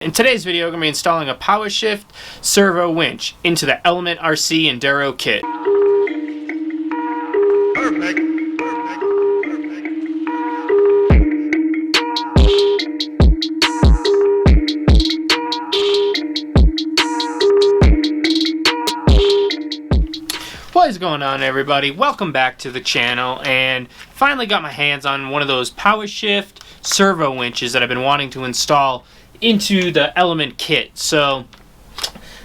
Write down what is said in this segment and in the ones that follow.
In today's video, we're going to be installing a Powershift servo winch into the Element RC Enduro kit. Perfect. What is going on, everybody? Welcome back to the channel, and finally got my hands on one of those Powershift servo winches that I've been wanting to install into the Element kit. So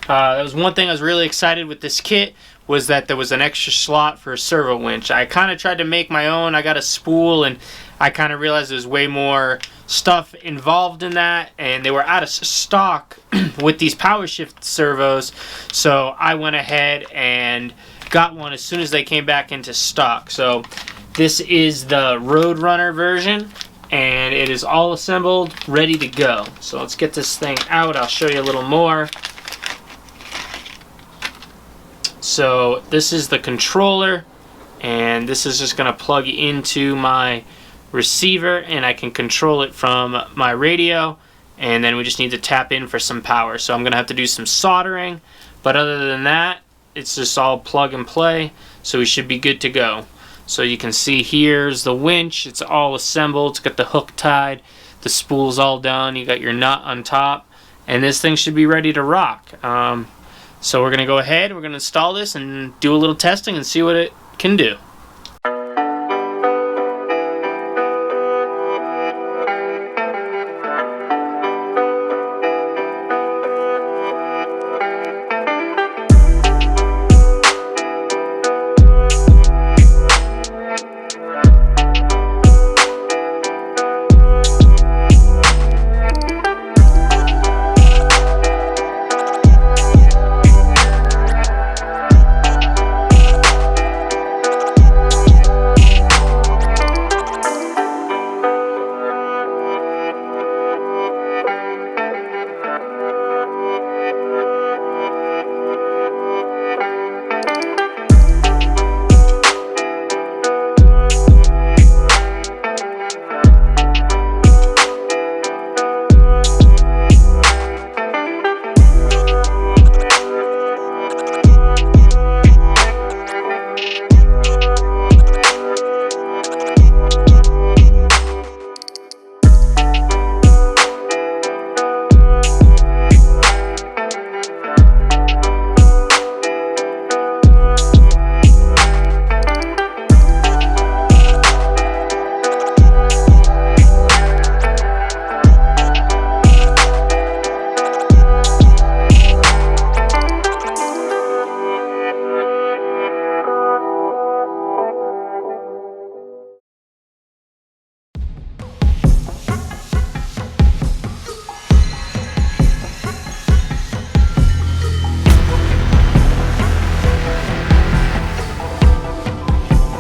that was one thing I was really excited with this kit, was that there was an extra slot for a servo winch. I kind of tried to make my own. I got a spool, and I kind of realized there's way more stuff involved in that, and they were out of stock with these Powershift servos, so I went ahead and got one as soon as they came back into stock. So this is the Roadrunner version, and it is all assembled, ready to go. So let's get this thing out. I'll show you a little more. So this is the controller, and this is just going to plug into my receiver, and I can control it from my radio, and then we just need to tap in for some power. So I'm going to have to do some soldering, but other than that, it's just all plug and play, so we should be good to go. So you can see here's the winch. It's all assembled. It's got the hook tied. The spool's all done. You got your nut on top. And this thing should be ready to rock. So we're going to go ahead. We're going to install this and do a little testing and see what it can do.